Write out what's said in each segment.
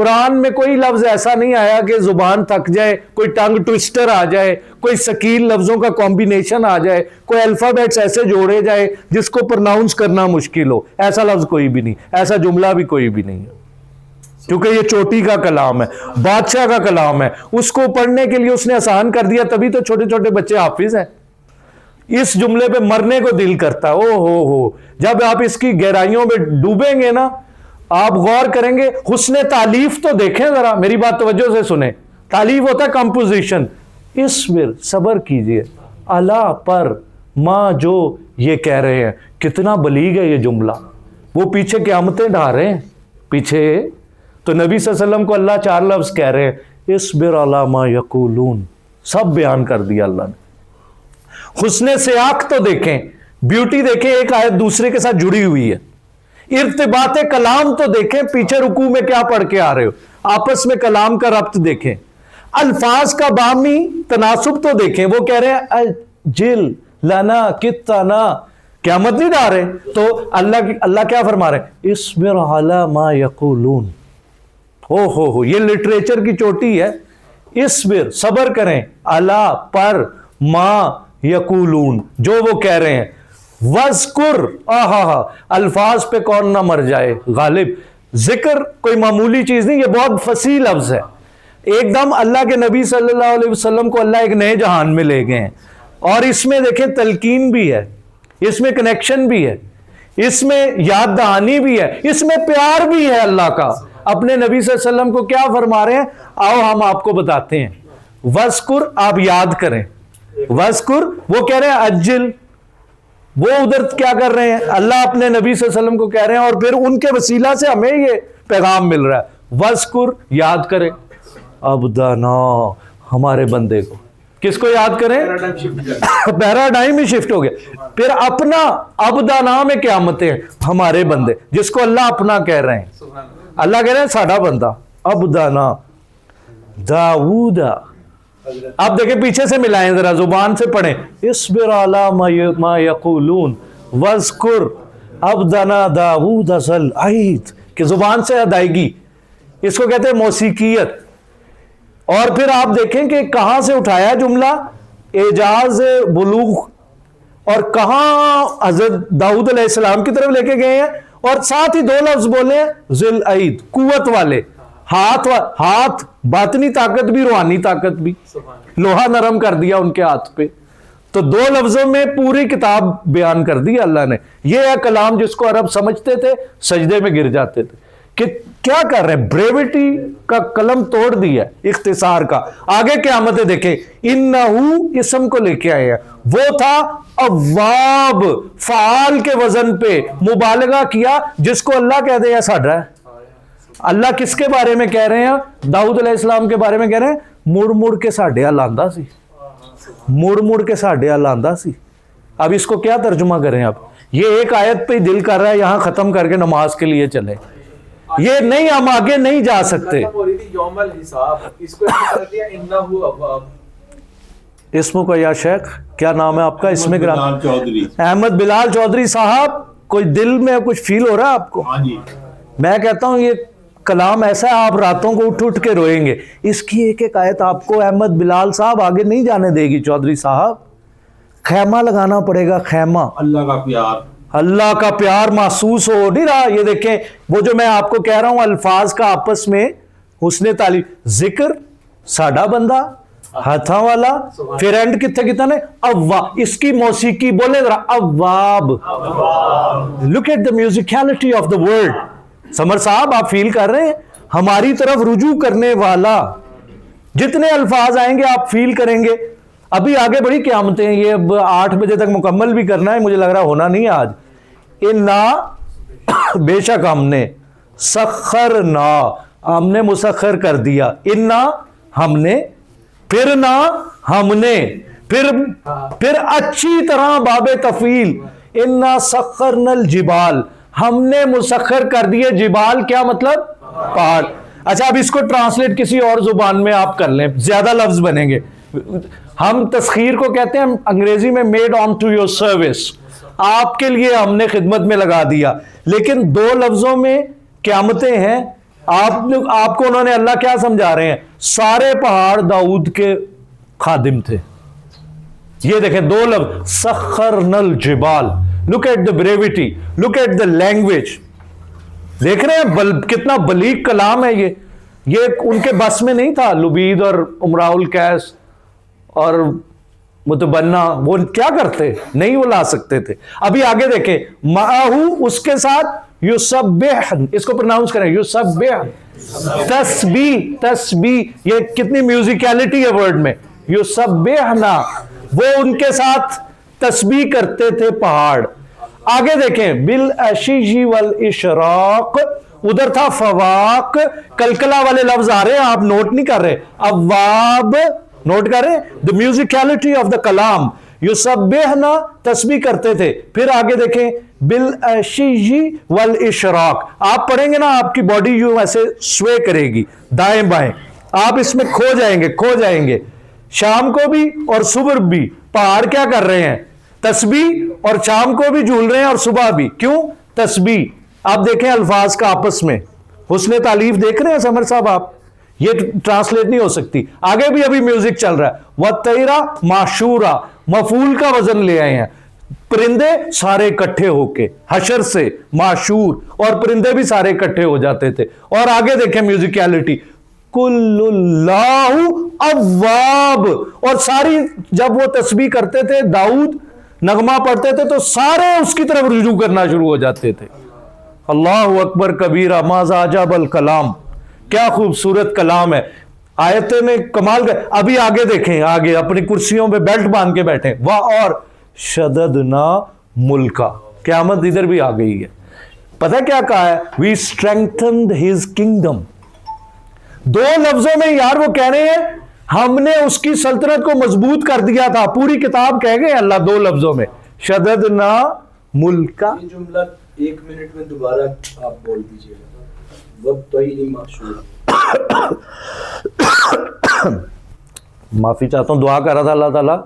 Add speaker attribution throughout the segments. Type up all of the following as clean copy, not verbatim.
Speaker 1: قرآن میں کوئی لفظ ایسا نہیں آیا کہ زبان تھک جائے, کوئی ٹنگ ٹوسٹر آ جائے, کوئی ثقیل لفظوں کا کمبینیشن آ جائے, کوئی الفابیٹس ایسے جوڑے جائے جس کو پرناؤنس کرنا مشکل ہو. ایسا لفظ کوئی بھی نہیں, ایسا جملہ بھی کوئی بھی نہیں ہے, کیونکہ یہ چوٹی کا کلام ہے, بادشاہ کا کلام ہے. اس کو پڑھنے کے لیے اس نے آسان کر دیا, تبھی تو چھوٹے چھوٹے بچے حافظ ہیں. اس جملے پہ مرنے کو دل کرتا ہے. او ہو جب آپ اس کی گہرائیوں میں ڈوبیں گے نا, آپ غور کریں گے. حسن تالیف تو دیکھیں ذرا, میری بات توجہ سے سنیں. تالیف ہوتا ہے کمپوزیشن. اصبر, صبر کیجئے, اللہ پر ماں جو یہ کہہ رہے ہیں. کتنا بلیغ ہے یہ جملہ. وہ پیچھے قیامتیں ڈھا رہے ہیں پیچھے, تو نبی صلی اللہ علیہ وسلم کو اللہ 4 لفظ کہہ رہے ہیں, اصبر علی ما یقولون. سب بیان کر دیا اللہ نے. حسن سیاق تو دیکھیں, بیوٹی دیکھیں, ایک آیت دوسرے کے ساتھ جڑی ہوئی ہے. ارتباط کلام تو دیکھیں, پیچھے رکوع میں کیا پڑھ کے آ رہے ہو, آپس میں کلام کا ربط دیکھیں. الفاظ کا باہمی تناسب تو دیکھیں. وہ کہہ رہے ہیں اجل لنا کتنا, قیامت نہیں ڈا رہے. تو اللہ کیا فرما رہے ہیں, اصبر علی ما یقولون. ہو یہ لٹریچر کی چوٹی ہے. اصبر, صبر کریں, اللہ پر ما یقولون, جو وہ کہہ رہے ہیں. وذکر, الفاظ پہ کون نہ مر جائے غالب. ذکر کوئی معمولی چیز نہیں, یہ بہت فصیح لفظ ہے. ایک دم اللہ کے نبی صلی اللہ علیہ وسلم کو اللہ ایک نئے جہان میں لے گئے ہیں. اور اس میں دیکھیں تلقین بھی ہے, اس میں کنیکشن بھی ہے, اس میں یاد دہانی بھی ہے, اس میں پیار بھی ہے اللہ کا. اپنے نبی صلی اللہ علیہ وسلم کو کیا فرما رہے ہیں, آؤ ہم آپ کو بتاتے ہیں. وذکر, آپ یاد کریں. وذکر, وہ کہہ رہے ہیں اجل, وہ ادھر کیا کر رہے ہیں, اللہ اپنے نبی صلی اللہ علیہ وسلم کو کہہ رہے ہیں, اور پھر ان کے وسیلہ سے ہمیں یہ پیغام مل رہا ہے. وذکر, یاد کریں. عبدنا, ہمارے بندے کو. کس کو یاد کریں, پیراڈائم ہی شفٹ ہو گیا. پھر اپنا, عبدنا میں قیامتیں, ہمارے بندے, جس کو اللہ اپنا کہہ رہے ہیں. اللہ کہہ رہے ہیں ساڈا بندہ. عبدنا داؤد. آپ دیکھیں پیچھے سے ملائیں ذرا, زبان سے پڑھیں. اصبر علی ما یقولون وذکر عبدنا داؤد ذا العید, کہ زبان سے ادائیگی, اس کو کہتے ہیں موسیقیت. اور پھر آپ دیکھیں کہ کہاں سے اٹھایا جملہ, اعجاز بلوغ, اور کہاں حضرت داؤد علیہ السلام کی طرف لے کے گئے ہیں. اور ساتھ ہی 2 لفظ بولے ہیں, ذی العید, قوت والے, ہاتھ, باطنی طاقت بھی روحانی طاقت بھی, لوہا نرم کر دیا ان کے ہاتھ پہ. تو 2 لفظوں میں پوری کتاب بیان کر دی اللہ نے. یہ ہے کلام جس کو عرب سمجھتے تھے, سجدے میں گر جاتے تھے کہ کیا کر رہے ہیں. بریوٹی کا قلم توڑ دیا, اختصار کا. آگے قیامتیں دیکھیں, انہو اسم کو لے کے آئے ہیں. وہ تھا اواب, فعال کے وزن پہ مبالغہ کیا, جس کو اللہ کہہ دے یا ساڈا ہے. اللہ کس کے بارے میں کہہ رہے ہیں, داؤد علیہ السلام کے بارے میں کہہ رہے ہیں, مڑ کے ساڈے لاندا سی, مڑ کے ساڈے لاندا سی. اب اس کو کیا ترجمہ کریں. اب یہ ایک آیت پہ ہی دل کر رہا ہے یہاں ختم کر کے نماز کے لیے چلے. یہ نہیں, ہم آگے نہیں جا سکتے. اسم کو یا شیخ, کیا نام ہے آپ کا, اس میں احمد بلال چودھری صاحب. کوئی دل میں کچھ فیل ہو رہا ہے آپ کو؟ میں کہتا ہوں یہ کلام ایسا ہے, آپ راتوں کو اٹھ کے روئیں گے. اس کی ایک آیت آپ کو احمد بلال صاحب آگے نہیں جانے دے گی. چودھری صاحب, خیمہ لگانا پڑے گا, خیمہ. اللہ کا پیار, اللہ کا پیار محسوس ہو نہیں رہا. یہ دیکھیں وہ جو میں آپ کو کہہ رہا ہوں, الفاظ کا آپس میں حسن تعلیم. ذکر, ساڈا بندہ, ہاتھاں والا, پھر اینڈ کتنا نے اواب. اس کی موسیقی بولے ذرا, Awab. Look at the musicality of the word. Samar صاحب آپ فیل کر رہے ہیں, ہماری طرف رجوع کرنے والا. جتنے الفاظ آئیں گے آپ فیل کریں گے. ابھی آگے بڑی قیامتیں ہیں, یہ اب 8 بجے تک مکمل بھی کرنا ہے, مجھے لگ رہا ہونا نہیں آج. انا, بے شک ہم نے, سخرنا, ہم نے مسخر کر دیا. انا, ہم نے, پھر نہ, ہم نے, پھر اچھی طرح باب تفعیل. انا سخرنا الجبال, ہم نے مسخر کر دیے جبال. کیا مطلب, پہاڑ. اچھا اب اس کو ٹرانسلیٹ کسی اور زبان میں آپ کر لیں, زیادہ لفظ بنیں گے. ہم تسخیر کو کہتے ہیں انگریزی میں made on to your service, آپ کے لیے ہم نے خدمت میں لگا دیا. لیکن 2 لفظوں میں قیامتیں ہیں, آپ کو انہوں نے اللہ کیا سمجھا رہے ہیں؟ سارے پہاڑ داؤد کے خادم تھے. یہ دیکھیں دو لفظ سخرنا الجبال. Look at the brevity, look at the language. دیکھ رہے ہیں کتنا بلیغ کلام ہے یہ ان کے بس میں نہیں تھا. لبید اور امراء القیس اور متبنا وہ کیا کرتے؟ نہیں وہ لا سکتے تھے. ابھی آگے دیکھیں معہو اس کے ساتھ یسبح, اس کو پرناؤنس کریں یسبح, تسبیح. یہ کتنی میوزیکیلٹی ہے ورڈ میں. یسبحنا, وہ ان کے ساتھ تسبیح کرتے تھے پہاڑ. آگے دیکھیں بالعشی والاشراق, ادھر تھا فواق. کلکلا والے لفظ آ رہے ہیں, آپ نوٹ نہیں کر رہے. اواب نوٹ کر رہے ہیں, the musicality of the کلام. یسبحنا تسبیح کرتے تھے. پھر آگے دیکھیں بالعشی والاشراق. آپ پڑھیں گے نا آپ کی باڈی یوں ایسے سوے کرے گی دائیں بائیں, آپ اس میں کھو جائیں گے. شام کو بھی اور صبح بھی پہاڑ کیا کر رہے ہیں؟ تسبیح. اور شام کو بھی جھول رہے ہیں اور صبح بھی. کیوں؟ تسبیح. آپ دیکھیں الفاظ کا آپس میں حسن تعلیف دیکھ رہے ہیں سمر صاحب آپ, یہ ٹرانسلیٹ نہیں ہو سکتی. آگے بھی ابھی میوزک چل رہا ہے. وَالطَّيْرَ مَحْشُورًا, مفعول کا وزن لے آئے ہیں. پرندے سارے اکٹھے ہو کے, حشر سے معشور, اور پرندے بھی سارے اکٹھے ہو جاتے تھے. اور آگے دیکھیں میوزیکیلٹی, کل اللہ اواب. اور ساری جب وہ تسبیح کرتے تھے داؤد نغمہ پڑھتے تھے تو سارے اس کی طرف رجوع کرنا شروع ہو جاتے تھے. اللہ اکبر کبیرہ ماذا عجب الکلام, کیا خوبصورت کلام ہے. آیتیں میں کمال کا. ابھی آگے دیکھیں, آگے اپنی کرسیوں پہ بیلٹ باندھ کے بیٹھیں. اور شددنا ملکا, قیامت ادھر بھی آ گئی ہے. پتہ کیا کہا ہے؟ وی اسٹرینتھنڈ ہز کنگڈم. دو لفظوں میں یار وہ کہہ رہے ہیں ہم نے اس کی سلطنت کو مضبوط کر دیا تھا. پوری کتاب کہہ گئے اللہ دو لفظوں میں, شددنا ملکا.
Speaker 2: یہ جملہ 1 منٹ میں دوبارہ آپ بول دیجئے. وَالطَّيْرِ مَحْشُورًا.
Speaker 1: معافی چاہتا ہوں, دعا کر رہا تھا اللہ تعالیٰ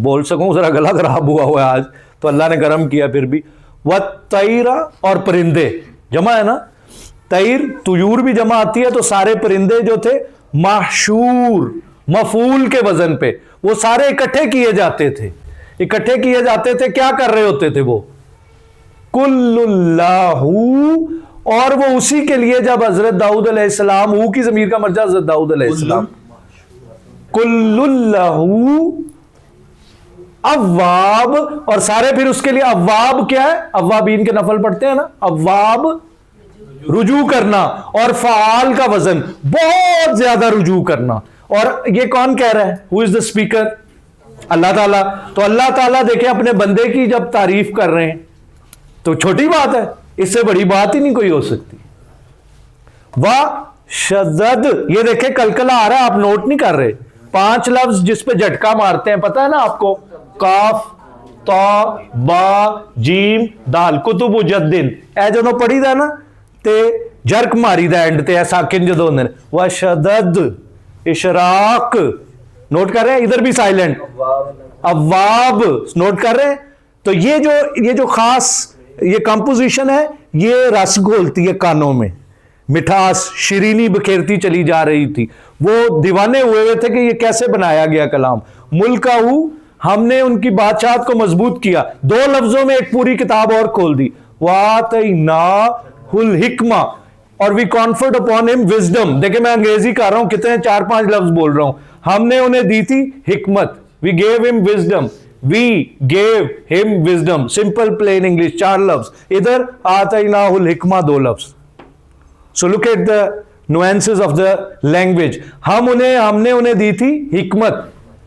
Speaker 1: بول سکوں, ذرا گلا خراب ہوا ہے آج تو اللہ نے کرم کیا. پھر بھی وَالطَّيْرَ, اور پرندے جمع ہے نا, طیر طیور بھی جمع آتی ہے. تو سارے پرندے جو تھے محشور, مفعول کے وزن پہ, وہ سارے اکٹھے کیے جاتے تھے. کیا کر رہے ہوتے تھے وہ؟ کل اللہ, اور وہ اسی کے لیے جب حضرت داؤد علیہ السلام, ہو کی ضمیر کا مرجع حضرت داؤد علیہ السلام, کل اللہ اواب, اور سارے پھر اس کے لیے اواب کیا ہے؟ اوابین کے نفل پڑھتے ہیں نا, اواب رجوع کرنا, اور فعال کا وزن بہت زیادہ رجوع کرنا. اور یہ کون کہہ رہا ہے؟ ہو از دا اسپیکر؟ اللہ تعالیٰ. تو اللہ تعالیٰ دیکھیں اپنے بندے کی جب تعریف کر رہے ہیں تو چھوٹی بات ہے, اس سے بڑی بات ہی نہیں کوئی ہو سکتی. وَشَدَّد, یہ دیکھیں کلکلا آ رہا ہے, آپ نوٹ نہیں کر رہے. 5 لفظ جس پہ جھٹکا مارتے ہیں, پتہ ہے نا آپ کو, کاف تا با جیم دال. کتب جدن اے جنوں پڑھی دا نا تے جرک ماری دا اینڈ تے ساکن جدوں نے. وَشَدَّد اشراق نوٹ کر رہے ہیں, ادھر بھی سائلنٹ. اواب نوٹ کر رہے ہیں. تو یہ جو خاص یہ کمپوزیشن ہے, یہ رس گھولتی ہے کانوں میں, مٹھاس شیرینی بکھیرتی چلی جا رہی تھی. وہ دیوانے ہوئے تھے کہ یہ کیسے بنایا گیا کلام. ملکہ ہم نے ان کی بادشاہت کو مضبوط کیا. 2 لفظوں میں ایک پوری کتاب اور کھول دی. وَآتَيْنَاهُ الْحِكْمَةَ, اور we conferred upon him wisdom. دیکھیں میں انگریزی کر رہا ہوں, کتنے 4-5 لفظ بول رہا ہوں. ہم نے انہیں دی تھی حکمت. We gave him wisdom. We gave him wisdom. Simple plain English 4 لفظ. ادھر آتَيْنَاهُ الْحِكْمَةَ 2 لفظ. So look at the nuances of the language. ہم نے انہیں دی تھی حکمت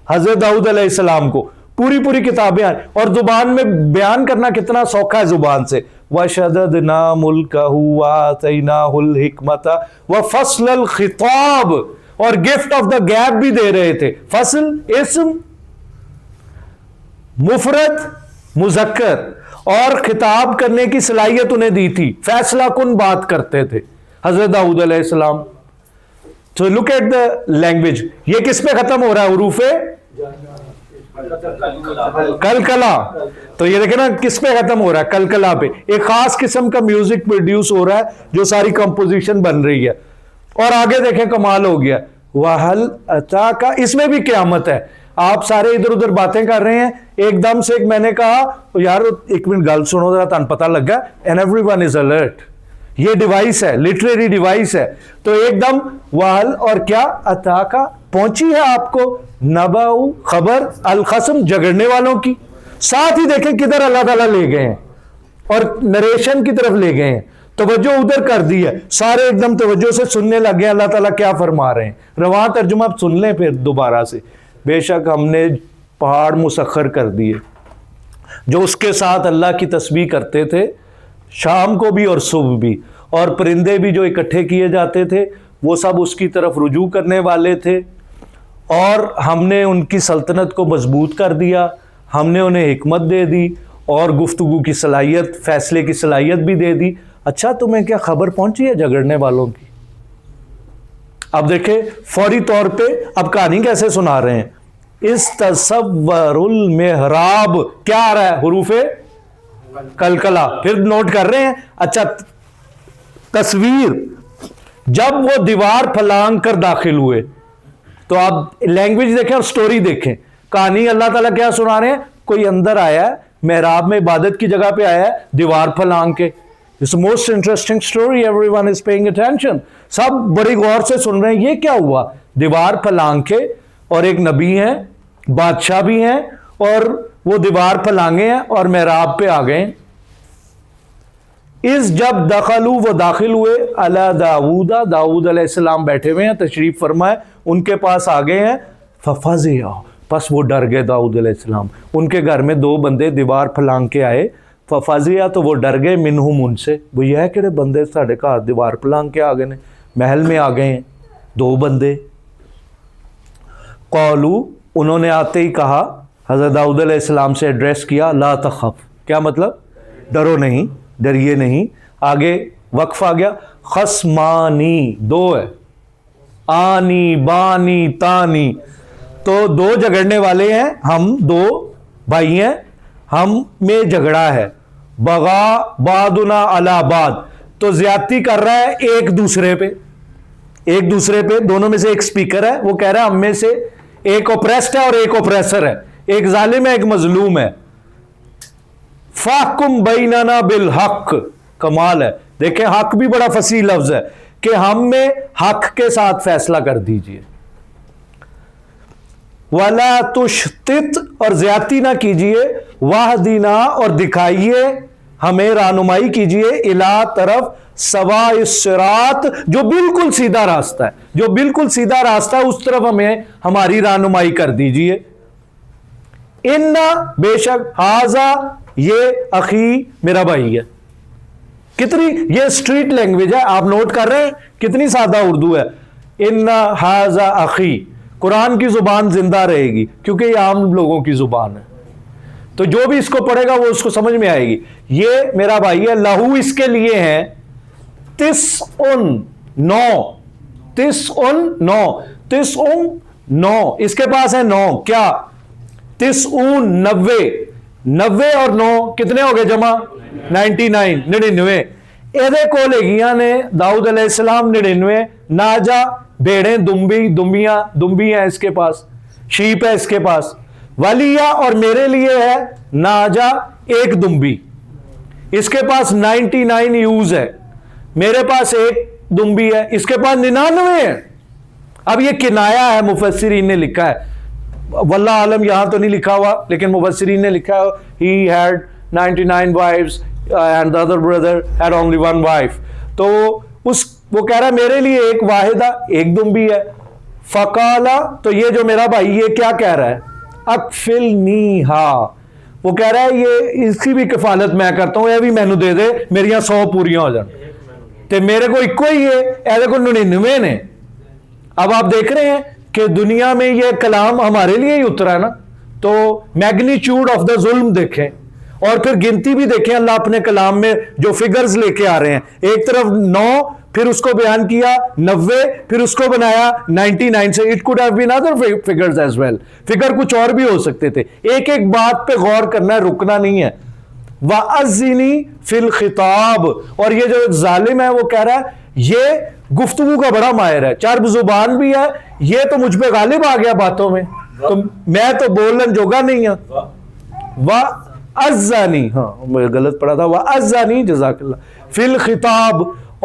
Speaker 1: حضرت داؤد علیہ السلام کو. پوری کتابیں آئیں, اور زبان میں بیان کرنا کتنا سوکھا ہے زبان سے. وَشَدَدْنَا مُلْكَهُ وَآتَيْنَاهُ الْحِكْمَةَ وَفَصْلَ الْخِطَابِ, اور گفٹ آف دا گیپ بھی دے رہے تھے. فصل اسم مفرد مذکر, اور خطاب کرنے کی صلاحیت انہیں دی تھی. فیصلہ کن بات کرتے تھے حضرت داؤد علیہ السلام. تو لک ایٹ دا لینگویج. یہ کس پہ ختم ہو رہا ہے؟ حروف کلکلا. تو یہ دیکھیں نا کس پہ ختم ہو رہا ہے, کلکلا پہ. ایک خاص قسم کا میوزک پروڈیوس ہو رہا ہے جو ساری کمپوزیشن بن رہی ہے. اور آگے دیکھیں کمال ہو گیا, وَهَلْ أَتَاكَ, اس میں بھی قیامت ہے. آپ سارے ادھر ادھر باتیں کر رہے ہیں, ایک دم سے ایک میں نے کہا یار ایک منٹ گل سنو ذرا, تن پتہ لگا, and every one is alert. یہ ڈیوائس ہے, لٹریری ڈیوائس ہے. تو ایک دم وَهَلْ اور کیا أَتَاكَ, پہنچی ہے آپ کو نبأ, خبر, الخصم, جھگڑنے والوں کی. ساتھ ہی دیکھیں کدھر اللہ تعالیٰ لے گئے ہیں اور نریشن کی طرف لے گئے ہیں, توجہ ادھر کر دی ہے. سارے ایک دم توجہ سے سننے لگ گئے اللہ تعالیٰ کیا فرما رہے ہیں. رواں ترجمہ اب سن لیں پھر دوبارہ سے. بے شک ہم نے پہاڑ مسخر کر دیے جو اس کے ساتھ اللہ کی تسبیح کرتے تھے شام کو بھی اور صبح بھی, اور پرندے بھی جو اکٹھے کیے جاتے تھے وہ سب اس کی طرف رجوع کرنے والے تھے, اور ہم نے ان کی سلطنت کو مضبوط کر دیا, ہم نے انہیں حکمت دے دی اور گفتگو کی صلاحیت, فیصلے کی صلاحیت بھی دے دی. اچھا تمہیں کیا خبر پہنچی ہے جھگڑنے والوں کی؟ اب دیکھیں فوری طور پہ اب کہانی کیسے سنا رہے ہیں. استصور المحراب, کیا آ رہا ہے, حروف کلکلا. پھر نوٹ کر رہے ہیں. اچھا تصویر, جب وہ دیوار پھلانگ کر داخل ہوئے, تو آپ لینگویج دیکھیں اور سٹوری دیکھیں. کہانی اللہ تعالیٰ کیا سنا رہے ہیں, کوئی اندر آیا ہے محراب میں عبادت کی جگہ پہ آیا ہے دیوار پھلانگ کے. It's the most interesting story, everyone is paying attention. سب بڑی غور سے سن رہے ہیں یہ کیا ہوا. دیوار پھلانگ کے, اور ایک نبی ہیں, بادشاہ بھی ہیں, اور وہ دیوار پھلانگے ہیں اور محراب پہ آ گئے. اس جب دخلوا, وہ داخل ہوئے, علی داؤد, داؤد علیہ السلام بیٹھے ہوئے ہیں, تشریف فرمائے, ان کے پاس آ گئے ہیں. ففزع, پس وہ ڈر گئے داؤد علیہ السلام. ان کے گھر میں دو بندے دیوار پھلانگ کے آئے. ففزع, تو وہ ڈر گئے, منہم, ان سے. وہ یہ ہے کہ بندے ساڑھے گھر دیوار پھلانگ کے آ گئے, محل میں آ گئے ہیں دو بندے. قالو, انہوں نے آتے ہی کہا, حضرت داؤد علیہ السلام سے ایڈریس کیا, لا تخف, کیا مطلب, ڈرو نہیں, ڈریے نہیں. آگے وقف آ گیا, خصمانی, دو ہے, آنی بانی تانی, تو دو جھگڑنے والے ہیں, ہم دو بھائی ہیں, ہم میں جھگڑا ہے. بغا بعضنا علی بعض, تو زیادتی کر رہا ہے ایک دوسرے پہ, ایک دوسرے پہ. دونوں میں سے ایک سپیکر ہے, وہ کہہ رہا ہے ہم میں سے ایک اوپریسڈ ہے اور ایک اوپریسر ہے, ایک ظالم ہے ایک مظلوم ہے. فاحکم بیننا بالحق, کمال ہے. دیکھیں حق بھی بڑا فصیح لفظ ہے کہ ہم میں حق کے ساتھ فیصلہ کر دیجئے. وَلَا تُشْتِتْ, اور زیادتی نہ کیجئے, وَاهْدِنَا, اور دکھائیے ہمیں, رہنمائی کیجئے, اِلَىٰ, طرف, سواء الصراط, جو بالکل سیدھا راستہ ہے, جو بالکل سیدھا راستہ ہے اس طرف ہمیں ہماری رہنمائی کر دیجئے. اِنَّ, بے شک, ہَذَا, یہ, اخی, میرا بھائی ہے. کتنی یہ اسٹریٹ لینگویج ہے, آپ نوٹ کر رہے ہیں کتنی سادہ اردو ہے. اِنَّ ہَذَا اخی, قرآن کی زبان زندہ رہے گی کیونکہ یہ عام لوگوں کی زبان ہے, تو جو بھی اس کو پڑھے گا وہ اس کو سمجھ میں آئے گی. یہ میرا بھائی ہے, لہو, اس کے لیے ہیں, 99, اس کے پاس ہے 9, کیا, 90, 90 اور 9 کتنے ہو گئے جمع, 99, 99. ایدے کو لے گیا نے داؤد علیہ السلام 99, ناجا, بھیڑیں, دمبی ہیں اس کے پاس, شیپ ہے اس کے پاس. ولیہ, اور میرے لیے ہے ناجا, ایک دمبی. اس کے پاس 99 یوز ہے, میرے پاس ایک دمبی ہے, اس کے پاس 99 ہے. اب یہ کنایا ہے, مفسرین نے لکھا ہے, واللہ عالم یہاں تو نہیں لکھا ہوا لیکن مفسرین نے لکھا ہے, he had 99 wives and the other brother had only one wife. تو وہ کہہ رہا ہے میرے لیے ایک واحدہ, ایک دمبی ہے. فقالا, تو یہ جو میرا بھائی یہ کیا کہہ رہا ہے, اکفلنیہا, وہ کہہ رہا ہے یہ اس کی بھی کفالت میں کرتا ہوں, یہ بھی مینو دے دے, میری 100 پوریاں ہو جائیں. تے میرے کو ایک ہی ہے, ایسے کو 99 نے. اب آپ دیکھ رہے ہیں کہ دنیا میں یہ کلام ہمارے لیے ہی اترا ہے نا, تو میگنیچیوڈ آف دا ظلم دیکھیں, اور پھر گنتی بھی دیکھیں اللہ اپنے کلام میں جو فگرز لے کے آ رہے ہیں. ایک طرف 9 پھر اس کو بیان کیا 90, پھر اس کو بنایا 99 سے. It could have been other figures as well, figure کچھ اور بھی ہو سکتے تھے. ایک ایک بات پہ غور کرنا ہے, رکنا نہیں ہے. وَأَذِّنِي فِي الْخِطَابِ, اور یہ جو ظالم ہے وہ کہہ رہا ہے یہ گفتگو کا بڑا ماہر ہے, چرب زبان بھی ہے, یہ تو مجھ پہ غالب آ گیا باتوں میں, تو میں تو بولن جوگا نہیں ہوں. وَأَذَّنِي, ہاں میں غلط پڑھا تھا, وَأَذَّنِي, جزاک اللہ, فِي الْخِطَابِ,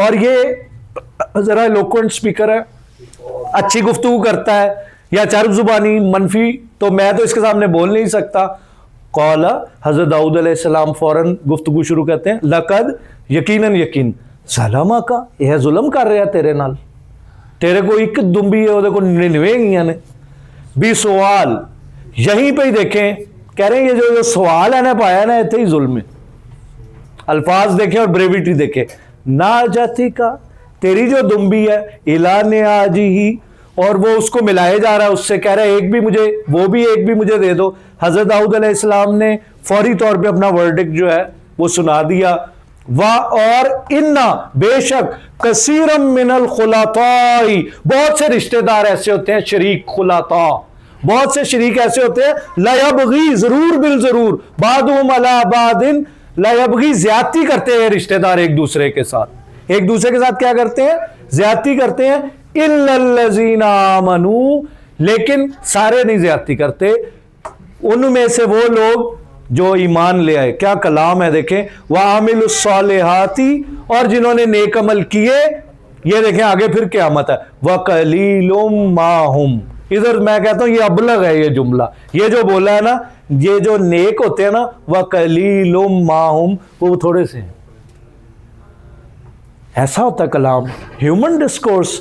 Speaker 1: اور یہ ذرا ایلوکوینٹ سپیکر ہے, اچھی گفتگو کرتا ہے, یا چرب زبانی منفی, تو میں تو اس کے سامنے بول نہیں سکتا. قال, حضرت داؤد علیہ السلام فوراً گفتگو شروع کرتے ہیں, لقد, یقیناً یقین, ظلم کا, یہ ظلم کر رہا تیرے نال, تیرے کو ایک دمبی ہے, وہ کو 99 گیا نے بھی سوال. یہیں پہ ہی دیکھیں, کہہ رہے ہیں یہ جو سوال ہے نا پایا نا اتنے ہی ظلم ہے. الفاظ دیکھیں اور بریویٹی دیکھیں. نا جاتی کا, تیری جو دمبی ہے, اعلان آجی ہی, اور وہ اس کو ملائے جا رہا ہے, اس سے کہہ رہا ہے ایک بھی مجھے, وہ بھی ایک بھی مجھے دے دو. حضرت داؤد علیہ السلام نے فوری طور پہ اپنا ورڈکٹ جو ہے وہ سنا دیا. اور انا, بے شک, کثیرم من الخلطاء, بہت سے رشتہ دار ایسے ہوتے ہیں, شریک خلطاء, بہت سے شریک ایسے ہوتے ہیں, لا یبغی, ضرور بالضرور, بعضهم علی بعض, لا یبغی, زیادتی کرتے ہیں رشتہ دار ایک دوسرے کے ساتھ. ایک دوسرے کے ساتھ کیا کرتے ہیں؟ زیادتی کرتے ہیں. الا الذین آمنوا, لیکن سارے نہیں زیادتی کرتے, ان میں سے وہ لوگ جو ایمان لے آئے. کیا کلام ہے دیکھیں, وَعَامِلُوا الصَّالِحَاتِ, اور جنہوں نے نیک عمل کیے. یہ دیکھیں آگے پھر قیامت ہے, وَقَلِيلٌ مَّا هُمْ, ادھر میں کہتا ہوں یہ ابلغ ہے یہ جملہ, یہ جو بولا ہے نا, یہ جو نیک ہوتے ہیں نا, وَقَلِيلٌ مَّا هُمْ, وہ تھوڑے سے ہیں. ایسا ہوتا ہے کلام. Human discourse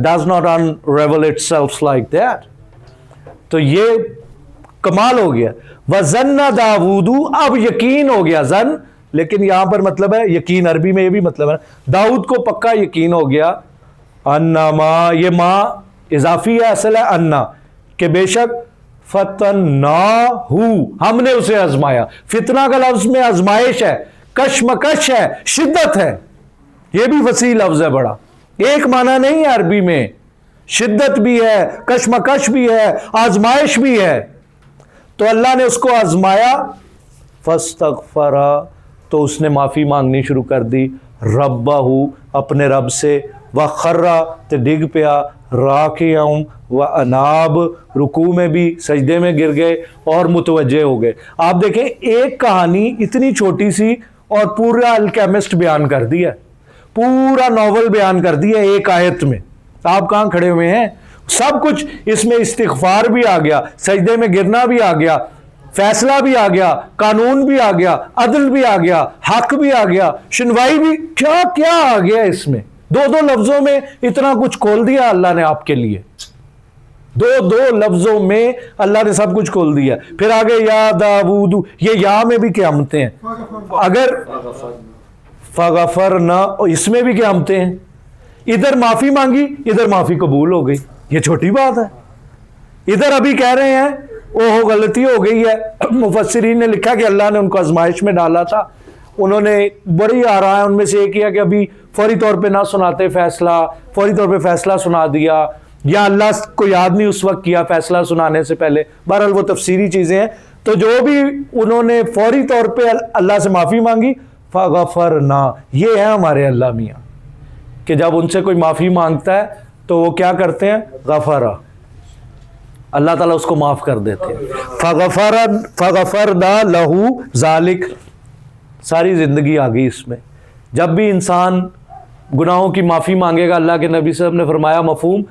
Speaker 1: does not unravel itself like that. تو یہ کمال ہو گیا. وَظَنَّ دَاوُودُ, اب یقین ہو گیا. زن, لیکن یہاں پر مطلب ہے یقین, عربی میں یہ بھی مطلب ہے. داؤد کو پکا یقین ہو گیا. انما, یہ ماں اضافی ہے, اصل ہے انا, کہ بے شک فتناہ, ہم نے اسے آزمایا. فتنہ کا لفظ میں آزمائش ہے, کشمکش ہے, شدت ہے. یہ بھی وسیع لفظ ہے بڑا, ایک معنی نہیں ہے عربی میں. شدت بھی ہے, کشمکش بھی ہے, آزمائش بھی ہے. تو اللہ نے اس کو آزمایا. فاستغفر, تو اس نے معافی مانگنی شروع کر دی. ربہ, اپنے رب سے. وخر, تو ڈگ پیا. راکعا واناب, رکوع میں بھی, سجدے میں گر گئے اور متوجہ ہو گئے. آپ دیکھیں ایک کہانی اتنی چھوٹی سی اور پورا الکیمسٹ بیان کر دیا, پورا ناول بیان کر دیا ایک آیت میں. آپ کہاں کھڑے ہوئے ہیں؟ سب کچھ اس میں, استغفار بھی آ گیا, سجدے میں گرنا بھی آ گیا, فیصلہ بھی آ گیا, قانون بھی آ گیا, عدل بھی آ گیا, حق بھی آ گیا, شنوائی بھی, کیا کیا آ گیا اس میں. دو لفظوں میں اتنا کچھ کھول دیا اللہ نے آپ کے لیے. دو لفظوں میں اللہ نے سب کچھ کھول دیا. پھر آگے یا داود, یہ یا میں بھی قیامتیں ہیں. اگر فغفرنا, اس میں بھی قیامتیں ہیں. ادھر معافی مانگی, ادھر معافی قبول ہو گئی. یہ چھوٹی بات ہے. ادھر ابھی کہہ رہے ہیں اوہ غلطی ہو گئی ہے. مفسرین نے لکھا کہ اللہ نے ان کو آزمائش میں ڈالا تھا, انہوں نے بڑی آ رہا ہے ان میں سے ایک کیا کہ ابھی فوری طور پہ نہ سناتے فیصلہ, فوری طور پہ فیصلہ سنا دیا, یا اللہ کو یاد نہیں اس وقت کیا فیصلہ سنانے سے پہلے. بہرحال وہ تفسیری چیزیں ہیں. تو جو بھی انہوں نے فوری طور پہ اللہ سے معافی مانگی, فغفرنا, یہ ہے ہمارے اللہ میاں, کہ جب ان سے کوئی معافی مانگتا ہے تو وہ کیا کرتے ہیں؟ غفرا, اللہ تعالیٰ اس کو معاف کر دیتے ہیں. فغفرنا لہو ذالک, ساری زندگی آ گئی اس میں. جب بھی انسان گناہوں کی معافی مانگے گا, اللہ کے نبی صلی اللہ علیہ وسلم نے فرمایا مفہوم,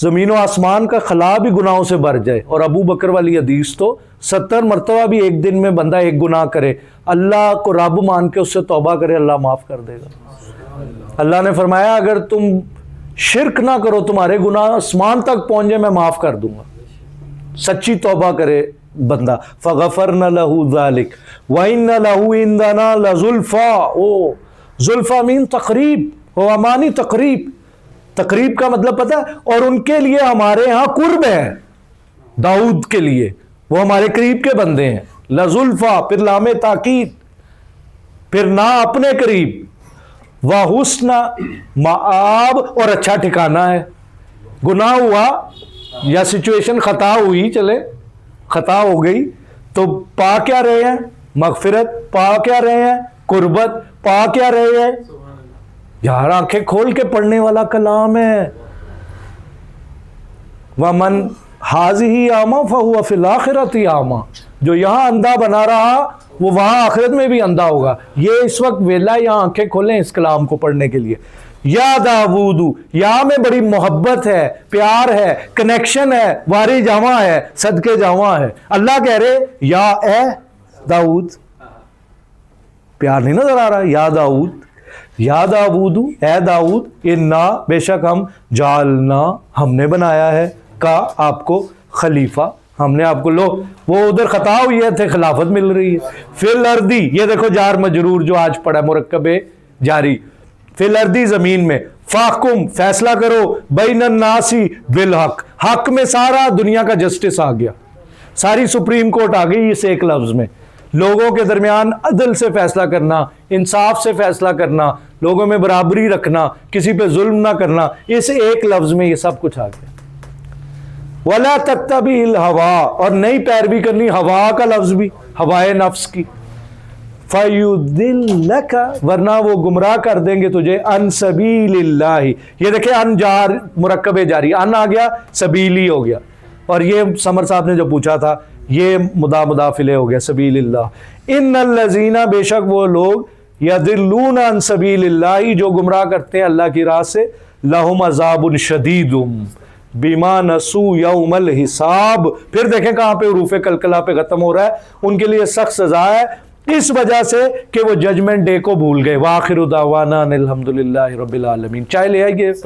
Speaker 1: زمین و آسمان کا خلا بھی گناہوں سے بھر جائے. اور ابو بکر والی حدیث تو 70 مرتبہ بھی ایک دن میں بندہ ایک گناہ کرے, اللہ کو رب مان کے اس سے توبہ کرے, اللہ معاف کر دے گا. اللہ نے فرمایا اگر تم شرک نہ کرو, تمہارے گناہ آسمان تک پہنچ جائے, میں معاف کر دوں گا. سچی توبہ کرے بندہ. فغفرنا لہو ذالک وَإِنَّ لَهُ عِندَنَا لَزُلْفَىٰ, زلفا مین تقریب, وہ امانی تقریب. تقریب کا مطلب پتہ ہے, اور ان کے لیے ہمارے ہاں قرب ہے. داؤد کے لیے وہ ہمارے قریب کے بندے ہیں. لزلفا, پھر لام تاکید, پھر نہ اپنے قریب. وحسن مآب، اور اچھا ٹھکانہ ہے. گناہ ہوا یا سچویشن خطا ہوئی، چلے خطا ہو گئی، تو پا کیا رہے ہیں؟ مغفرت. پا کیا رہے ہیں؟ قربت. پا کیا رہے ہیں؟ یار آنکھیں کھول کے پڑھنے والا کلام ہے. وَمَنْ هَٰذِهِ أَعْمَىٰ فَهُوَ فِي الْآخِرَةِ أَعْمَىٰ، جو یہاں اندھا بنا رہا وہ وہاں آخرت میں بھی اندھا ہوگا. یہ اس وقت ویلا یہاں آنکھیں کھولیں اس کلام کو پڑھنے کے لیے. یا داود، یا میں بڑی محبت ہے، پیار ہے، کنیکشن ہے، واری جاواں ہے، صدقے جاواں ہے. اللہ کہہ رہے یا اے داؤد، پیار نہیں نظر آ رہا. یا داؤد، یا داود، اے داؤد، انا، بے شک ہم، جعلنا، ہم نے بنایا ہے، کا آپ کو، خلیفہ، ہم نے آپ کو. لو وہ ادھر خطا ہوئی ہے تھے، خلافت مل رہی ہے. فی الارضی، یہ دیکھو جار مجرور جو آج پڑھا مرکب جاری. فی الارضی، زمین میں. فاحکم، فیصلہ کرو، بین الناس بالحق، حق میں سارا دنیا کا جسٹس آ گیا، ساری سپریم کورٹ آ گئی اس ایک لفظ میں. لوگوں کے درمیان عدل سے فیصلہ کرنا، انصاف سے فیصلہ کرنا، لوگوں میں برابری رکھنا، کسی پہ ظلم نہ کرنا، اس ایک لفظ میں یہ سب کچھ آ گیا. وَلَا تَتَّبِعِ الْهَوَىٰ، اور نہیں پیروی کرنی ہوا کا لفظ بھی، ہوائے نفس کی. فَيُضِلَّكَ، ورنہ وہ گمراہ کر دیں گے تجھے، عن سبیل اللہ. یہ دیکھیں ان جار مرکب جاری، ان آ گیا، سبیلی ہو گیا. اور یہ سمر صاحب نے جو پوچھا تھا یہ مدافعلے ہو گیا، سبیل اللہ. ان الذین، بے شک وہ لوگ، یضلون عن سبیل اللہ، جو گمراہ کرتے ہیں اللہ کی راہ سے، لہم عذاب شدید بما نسوا یوم الحساب. پھر دیکھیں کہاں پہ حروف قلقلہ پہ ختم ہو رہا ہے، ان کے لیے سخت سزا ہے اس وجہ سے کہ وہ ججمنٹ ڈے کو بھول گئے. وآخر دعوانا ان الحمد للہ رب العالمین. چائے لے آئیے.